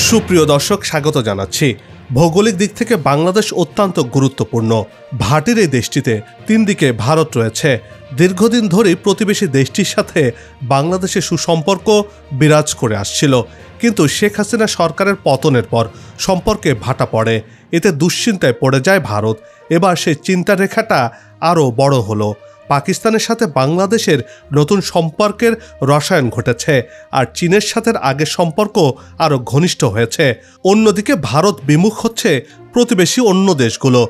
সুপ্রিয় দর্শক, স্বাগত জানাচ্ছি। ভৌগোলিক দিক থেকে বাংলাদেশ অত্যন্ত গুরুত্বপূর্ণ। ভাটির এই দেশটিতে তিন দিকে ভারত রয়েছে। দীর্ঘদিন ধরেই প্রতিবেশী দেশটির সাথে বাংলাদেশের সুসম্পর্ক বিরাজ করে আসছিল, কিন্তু শেখ হাসিনা সরকারের পতনের পর সম্পর্কে ভাটা পড়ে। এতে দুশ্চিন্তায় পড়ে যায় ভারত। এবার সেই চিন্তার রেখাটা আরও বড় হলো। পাকিস্তানের সাথে বাংলাদেশের নতুন সম্পর্কের রসায়ন ঘটেছে, আর চীনের সাথে আগের সম্পর্ক আরও ঘনিষ্ঠ হয়েছে। অন্যদিকে ভারত বিমুখ হচ্ছে প্রতিবেশী অন্য দেশগুলো।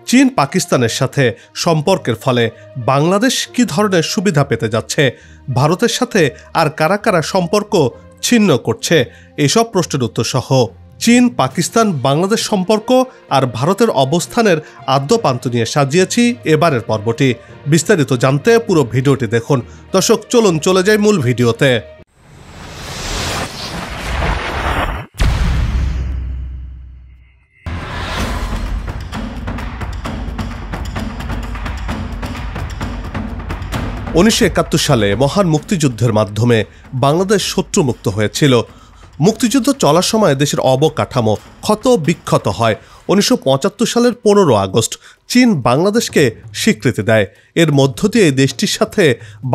চীন পাকিস্তানের সাথে সম্পর্কের ফলে বাংলাদেশ কী ধরনের সুবিধা পেতে যাচ্ছে, ভারতের সাথে আর কারা কারা সম্পর্ক ছিন্ন করছে, এসব প্রশ্নের উত্তর সহ চীন পাকিস্তান বাংলাদেশ সম্পর্ক আর ভারতের অবস্থানের আদ্যপান্ত নিয়ে সাজিয়েছি এবারের পর্বটি। বিস্তারিত জানতে পুরো ভিডিওটি দেখুন। দর্শক, চলুন চলে যাই মূল ভিডিওতে। –1971 সালে মহান মুক্তিযুদ্ধের মাধ্যমে বাংলাদেশ শত্রুমুক্ত হয়েছিল। মুক্তিযুদ্ধ চলার সময় দেশের অবকাঠামো ক্ষত বিক্ষত হয়। 1975 সালের 15 আগস্ট চীন বাংলাদেশকে স্বীকৃতি দেয়। এর মধ্য দিয়ে দেশটির সাথে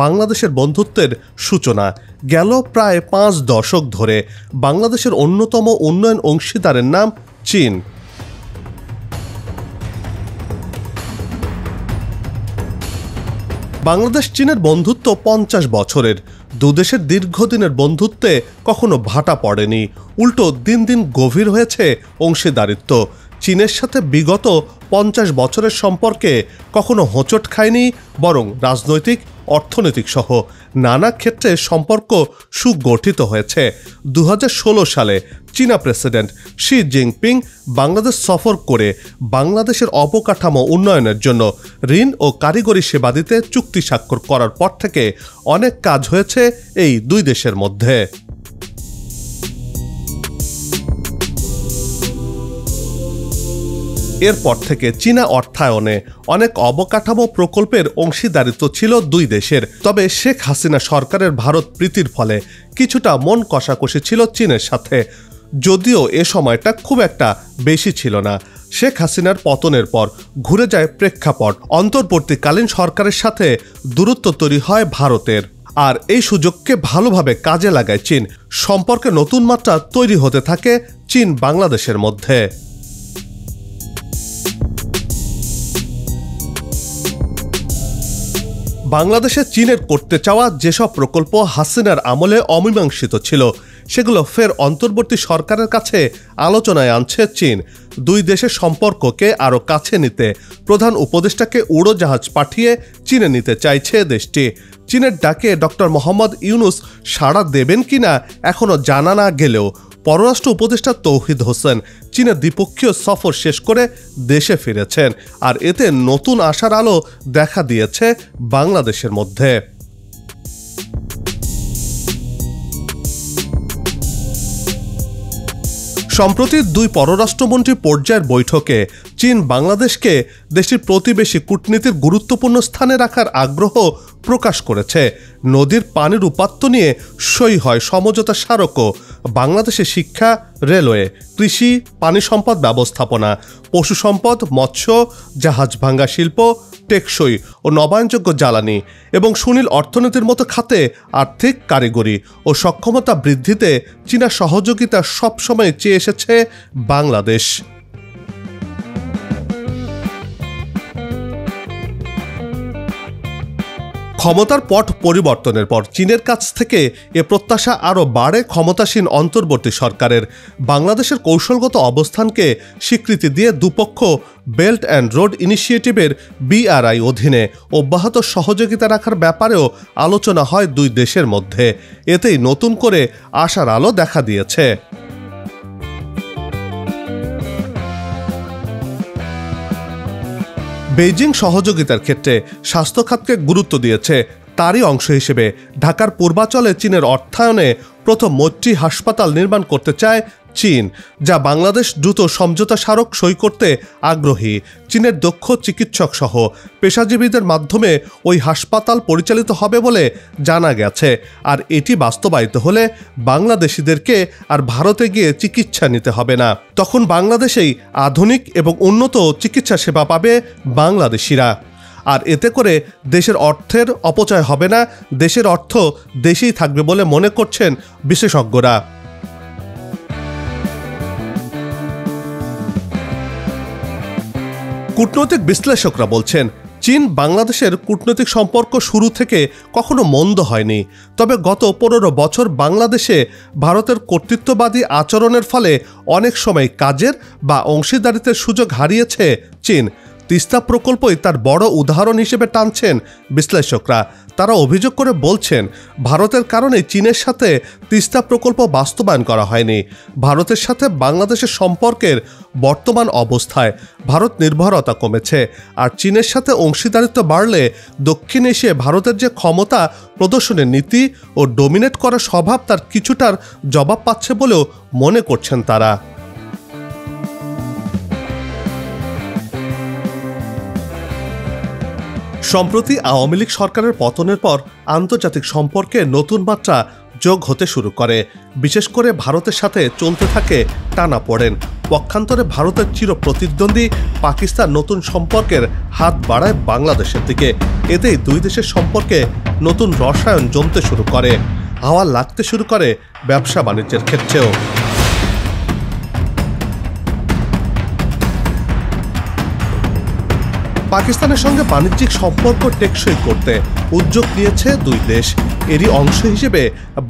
বাংলাদেশের বন্ধুত্বের সূচনা। গেল প্রায় 5 দশক ধরে বাংলাদেশের অন্যতম উন্নয়ন অংশীদারের নাম চীন। বাংলাদেশ চীনের বন্ধুত্ব 50 বছরের। দুদেশের দীর্ঘদিনের বন্ধুত্বে কখনো ভাটা পড়েনি, উল্টো দিন দিন গভীর হয়েছে অংশীদারিত্ব। চীনের সাথে বিগত 50 বছরের সম্পর্কে কখনো হোঁচট খায়নি, বরং রাজনৈতিক, অর্থনৈতিক সহ নানা ক্ষেত্রে সম্পর্ক সুগঠিত হয়েছে। 2016 সালে চীনা প্রেসিডেন্ট শি জিনপিং বাংলাদেশ সফর করে বাংলাদেশের অবকাঠামো উন্নয়নের জন্য ঋণ ও কারিগরি সেবা দিতে চুক্তি স্বাক্ষর করার পর থেকে অনেক কাজ হয়েছে এই দুই দেশের মধ্যে। এরপর থেকে চীনা অর্থায়নে অনেক অবকাঠামো প্রকল্পের অংশীদারিত্ব ছিল দুই দেশের। তবে শেখ হাসিনা সরকারের ভারত প্রীতির ফলে কিছুটা মন কষাকষি ছিল চীনের সাথে, যদিও এ সময়টা খুব একটা বেশি ছিল না। শেখ হাসিনার পতনের পর ঘুরে যায় প্রেক্ষাপট। অন্তর্বর্তীকালীন সরকারের সাথে দূরত্ব তৈরি হয় ভারতের, আর এই সুযোগকে ভালোভাবে কাজে লাগায় চীন। সম্পর্কে নতুন মাত্রা তৈরি হতে থাকে চীন বাংলাদেশের মধ্যে। বাংলাদেশে চীনের করতে চাওয়া যেসব প্রকল্প হাসিনার আমলে অমীমাংসিত ছিল, সেগুলো ফের অন্তর্বর্তী সরকারের কাছে আলোচনায় আনছে চীন। দুই দেশের সম্পর্ককে আরও কাছে নিতে প্রধান উপদেষ্টাকে উড়োজাহাজ পাঠিয়ে চীনে নিতে চাইছে দেশটি। চীনের ডাকে ডক্টর মোহাম্মদ ইউনুস সাড়া দেবেন কিনা এখনও জানা না গেলেও পররাষ্ট্র উপদেষ্টা তৌহিদ হোসেন চীনের দ্বিপক্ষীয় সফর শেষ করে দেশে ফিরেছেন, আর এতে নতুন আশার আলো দেখা দিয়েছে বাংলাদেশের মধ্যে। সম্প্রতি দুই পররাষ্ট্রমন্ত্রী পর্যায়ের বৈঠকে চীন বাংলাদেশকে দেশটির প্রতিবেশী কূটনীতির গুরুত্বপূর্ণ স্থানে রাখার আগ্রহ প্রকাশ করেছে। নদীর পানির উপাত্ত নিয়ে সই হয় সমঝোতা স্মারকও। বাংলাদেশে শিক্ষা, রেলওয়ে, কৃষি, পানি সম্পদ ব্যবস্থাপনা, পশু সম্পদ, মৎস্য, জাহাজ ভাঙ্গা শিল্প, টেকসই ও নবায়নযোগ্য জ্বালানি এবং সুনীল অর্থনীতির মতো খাতে আর্থিক, কারিগরি ও সক্ষমতা বৃদ্ধিতে চীনা সহযোগিতা সবসময় চেয়ে এসেছে বাংলাদেশ। ক্ষমতার পট পরিবর্তনের পর চীনের কাছ থেকে এ প্রত্যাশা আরও বাড়ে ক্ষমতাসীন অন্তর্বর্তী সরকারের। বাংলাদেশের কৌশলগত অবস্থানকে স্বীকৃতি দিয়ে দুপক্ষ বেল্ট অ্যান্ড রোড ইনিশিয়েটিভের BRI অধীনে অব্যাহত সহযোগিতা রাখার ব্যাপারেও আলোচনা হয় দুই দেশের মধ্যে। এতেই নতুন করে আশার আলো দেখা দিয়েছে। বেইজিং সহযোগিতার ক্ষেত্রে স্বাস্থ্য খাতকে গুরুত্ব দিয়েছে। তারই অংশ হিসেবে ঢাকার পূর্বাঞ্চলে চীনের অর্থায়নে প্রথম মৈত্রী হাসপাতাল নির্মাণ করতে চায় চীন, যা বাংলাদেশ দ্রুত সমঝোতা স্মারক সই করতে আগ্রহী। চীনের দক্ষ চিকিৎসক সহ পেশাজীবীদের মাধ্যমে ওই হাসপাতাল পরিচালিত হবে বলে জানা গেছে। আর এটি বাস্তবায়িত হলে বাংলাদেশিদেরকে আর ভারতে গিয়ে চিকিৎসা নিতে হবে না। তখন বাংলাদেশেই আধুনিক এবং উন্নত চিকিৎসা সেবা পাবে বাংলাদেশিরা। আর এতে করে দেশের অর্থের অপচয় হবে না, দেশের অর্থ দেশেই থাকবে বলে মনে করছেন বিশেষজ্ঞরা। কূটনৈতিক বিশ্লেষকরা বলছেন, চীন বাংলাদেশের কূটনৈতিক সম্পর্ক শুরু থেকে কখনো মন্দ হয়নি। তবে গত 15 বছর বাংলাদেশে ভারতের কর্তৃত্ববাদী আচরণের ফলে অনেক সময় কাজের বা অংশীদারিত্বের সুযোগ হারিয়েছে চীন। তিস্তা প্রকল্পই তার বড় উদাহরণ হিসেবে টানছেন বিশ্লেষকরা। তারা অভিযোগ করে বলছেন, ভারতের কারণে চীনের সাথে তিস্তা প্রকল্প বাস্তবায়ন করা হয়নি। ভারতের সাথে বাংলাদেশের সম্পর্কের বর্তমান অবস্থায় ভারত নির্ভরতা কমেছে। আর চীনের সাথে অংশীদারিত্ব বাড়লে দক্ষিণ এশিয়ায় ভারতের যে ক্ষমতা প্রদর্শনের নীতি ও ডোমিনেট করার স্বভাব তার কিছুটার জবাব পাচ্ছে বলেও মনে করছেন তারা। সম্প্রতি আওয়ামী লীগ সরকারের পতনের পর আন্তর্জাতিক সম্পর্কে নতুন মাত্রা যোগ হতে শুরু করে। বিশেষ করে ভারতের সাথে চলতে থাকে টানাপোড়েন। পক্ষান্তরে ভারতের চির প্রতিদ্বন্দ্বী পাকিস্তান নতুন সম্পর্কের হাত বাড়ায় বাংলাদেশের দিকে। এতেই দুই দেশের সম্পর্কে নতুন রসায়ন জমতে শুরু করে, হাওয়া লাগতে শুরু করে ব্যবসা বাণিজ্যের ক্ষেত্রেও। পাকিস্তানের সঙ্গে বাণিজ্যিক সম্পর্ক টেকসই করতে উদ্যোগ নিয়েছে দুই দেশ। এরই অংশ হিসেবে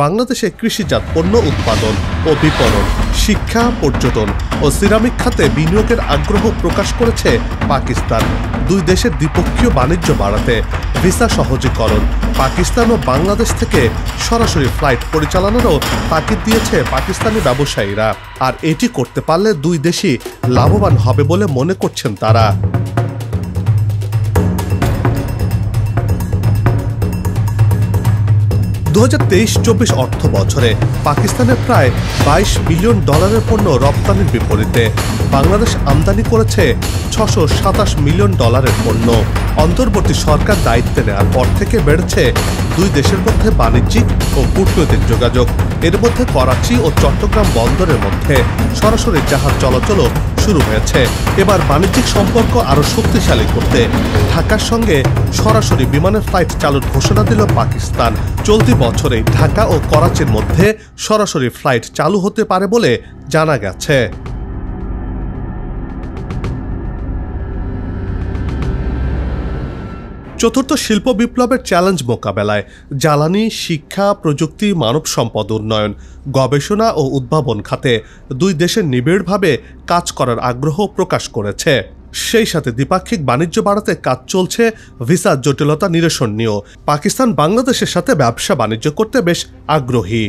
বাংলাদেশে কৃষিজাত পণ্য উৎপাদন ও বিপণন, শিক্ষা, পর্যটন ও সিরামিক খাতে বিনিয়োগের আগ্রহ প্রকাশ করেছে পাকিস্তান। দুই দেশের দ্বিপক্ষীয় বাণিজ্য বাড়াতে ভিসা সহজীকরণ, পাকিস্তান ও বাংলাদেশ থেকে সরাসরি ফ্লাইট পরিচালনারও তাগিদ দিয়েছে পাকিস্তানি ব্যবসায়ীরা। আর এটি করতে পারলে দুই দেশই লাভবান হবে বলে মনে করছেন তারা। 2023-24 অর্থ বছরে পাকিস্তানের প্রায় $22 বিলিয়ন পণ্য রপ্তানির বিপরীতে বাংলাদেশ আমদানি করেছে $627 মিলিয়ন পণ্য। অন্তর্বর্তী সরকার দায়িত্বে নেওয়ার পর থেকে বেড়েছে দুই দেশের মধ্যে বাণিজ্যিক ও কূটনৈতিক যোগাযোগ। এর মধ্যে করাচি ও চট্টগ্রাম বন্দরের মধ্যে সরাসরি জাহাজ চলাচলও শুরু হয়েছে। এবার বাণিজ্যিক সম্পর্ক আরও শক্তিশালী করতে ঢাকার সঙ্গে সরাসরি বিমানের ফ্লাইট চালুর ঘোষণা দিল পাকিস্তান। চলতি বছরে ঢাকা ও করাচির মধ্যে সরাসরি ফ্লাইট চালু হতে পারে বলে জানা গেছে। চতুর্থ শিল্প বিপ্লবের চ্যালেঞ্জ মোকাবেলায় জ্বালানি, শিক্ষা, প্রযুক্তি, মানব সম্পদ উন্নয়ন, গবেষণা ও উদ্ভাবন খাতে দুই দেশের নিবিড়ভাবে কাজ করার আগ্রহ প্রকাশ করেছে। সেই সাথে দ্বিপাক্ষিক বাণিজ্য বাড়াতে কাজ চলছে ভিসার জটিলতা নিরসন নিয়েও। পাকিস্তান বাংলাদেশের সাথে ব্যবসা বাণিজ্য করতে বেশ আগ্রহী।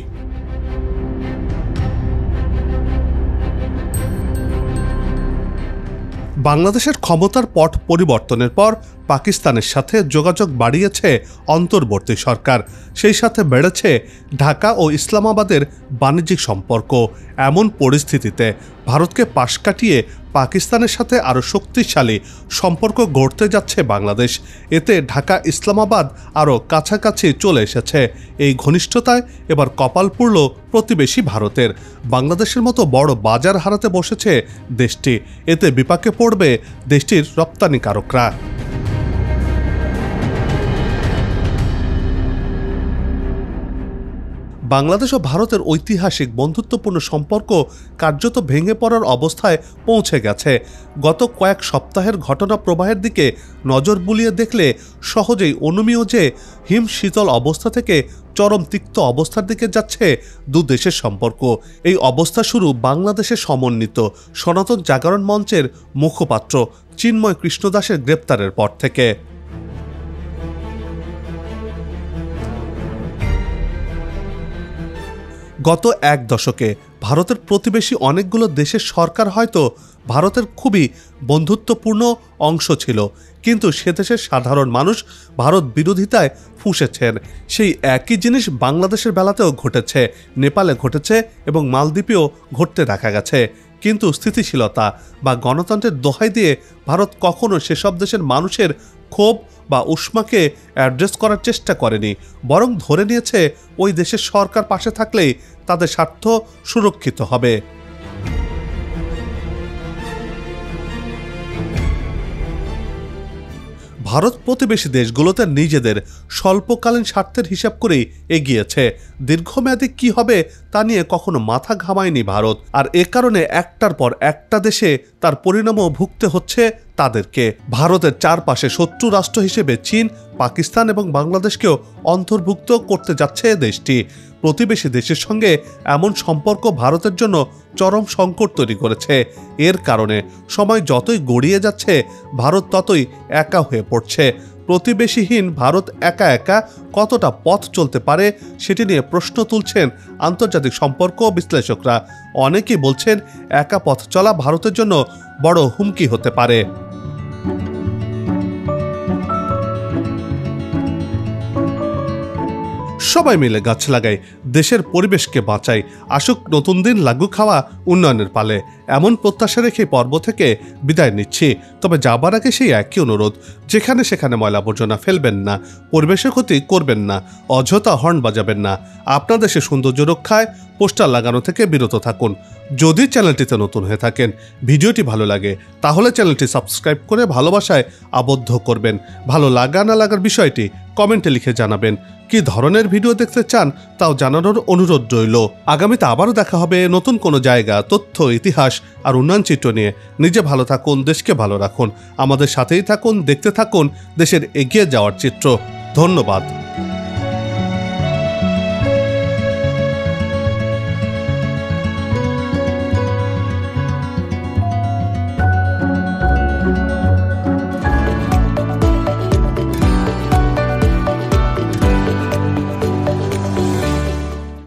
বাংলাদেশের ক্ষমতার পট পরিবর্তনের পর পাকিস্তানের সাথে যোগাযোগ বাড়িয়েছে অন্তর্বর্তী সরকার। সেই সাথে বেড়েছে ঢাকা ও ইসলামাবাদের বাণিজ্যিক সম্পর্ক। এমন পরিস্থিতিতে ভারতকে পাশ কাটিয়ে পাকিস্তানের সাথে আরও শক্তিশালী সম্পর্ক গড়তে যাচ্ছে বাংলাদেশ। এতে ঢাকা ইসলামাবাদ আরও কাছাকাছি চলে এসেছে। এই ঘনিষ্ঠতায় এবার কপাল পুড়ল প্রতিবেশী ভারতের। বাংলাদেশের মতো বড় বাজার হারাতে বসেছে দেশটি। এতে বিপাকে পড়বে দেশটির রপ্তানিকারকরা। বাংলাদেশ ও ভারতের ঐতিহাসিক বন্ধুত্বপূর্ণ সম্পর্ক কার্যত ভেঙে পড়ার অবস্থায় পৌঁছে গেছে। গত কয়েক সপ্তাহের ঘটনা প্রবাহের দিকে নজর বুলিয়ে দেখলে সহজেই অনুমেয় যে হিম শীতল অবস্থা থেকে চরম তিক্ত অবস্থার দিকে যাচ্ছে দু দেশের সম্পর্ক। এই অবস্থা শুরু বাংলাদেশের সমন্বিত সনাতন জাগরণ মঞ্চের মুখপাত্র চিন্ময় কৃষ্ণদাসের গ্রেপ্তারের পর থেকে। গত এক দশকে ভারতের প্রতিবেশী অনেকগুলো দেশের সরকার হয়তো ভারতের খুবই বন্ধুত্বপূর্ণ অংশ ছিল, কিন্তু সে দেশের সাধারণ মানুষ ভারত বিরোধিতায় ফুঁসেছেন। সেই একই জিনিস বাংলাদেশের বেলাতেও ঘটেছে, নেপালে ঘটেছে এবং মালদ্বীপেও ঘটতে দেখা গেছে। কিন্তু স্থিতিশীলতা বা গণতন্ত্রের দোহাই দিয়ে ভারত কখনো সেসব দেশের মানুষের ক্ষোভ বা উষ্মাকে অ্যাড্রেস করার চেষ্টা করেনি, বরং ধরে নিয়েছে ওই দেশের সরকার পাশে থাকলেই তাদের স্বার্থ সুরক্ষিত হবে। ভারত প্রতিবেশী দেশগুলোতে নিজেদের স্বল্পকালীন স্বার্থের হিসাব করেই এগিয়েছে। দীর্ঘমেয়াদী কি হবে তা নিয়ে কখনো মাথা ঘামায়নি ভারত, আর এ কারণে একটার পর একটা দেশে তার পরিণামও ভুগতে হচ্ছে তাদেরকে। ভারতের চারপাশে শত্রু রাষ্ট্র হিসেবে চীন, পাকিস্তান এবং বাংলাদেশকেও অন্তর্ভুক্ত করতে যাচ্ছে দেশটি। প্রতিবেশী দেশের সঙ্গে এমন সম্পর্ক ভারতের জন্য চরম সংকট তৈরি করেছে। এর কারণে সময় যতই গড়িয়ে যাচ্ছে ভারত ততই একা হয়ে পড়ছে। প্রতিবেশীহীন ভারত একা একা কতটা পথ চলতে পারে সেটি নিয়ে প্রশ্ন তুলছেন আন্তর্জাতিক সম্পর্ক বিশ্লেষকরা। অনেকেই বলছেন একা পথ চলা ভারতের জন্য বড় হুমকি হতে পারে। সবাই মিলে গাছ লাগাই, দেশের পরিবেশকে বাঁচাই, আসুক নতুন দিন লাগু খাওয়া উন্নয়নের পালে, এমন প্রত্যাশা রেখে পর্ব থেকে বিদায় নিচ্ছি। তবে যাবার আগে সেই একই অনুরোধ, যেখানে সেখানে ময়লা আবর্জনা ফেলবেন না, পরিবেশের ক্ষতি করবেন না, অযথা হর্ন বাজাবেন না, আপনার দেশের সৌন্দর্য রক্ষায় পোস্টার লাগানো থেকে বিরত থাকুন। যদি চ্যানেলটিতে নতুন হয়ে থাকেন, ভিডিওটি ভালো লাগে, তাহলে চ্যানেলটি সাবস্ক্রাইব করে ভালোবাসায় আবদ্ধ করবেন। ভালো লাগা না লাগার বিষয়টি কমেন্টে লিখে জানাবেন। কি ধরনের ভিডিও দেখতে চান তাও জানানোর অনুরোধ রইল। আগামীতে আবারও দেখা হবে নতুন কোনো জায়গা, তথ্য, ইতিহাস আর উন্নয়ন চিত্র নিয়ে। নিজে ভালো থাকুন, দেশকে ভালো রাখুন, আমাদের সাথেই থাকুন, দেখতে থাকুন দেশের এগিয়ে যাওয়ার চিত্র। ধন্যবাদ।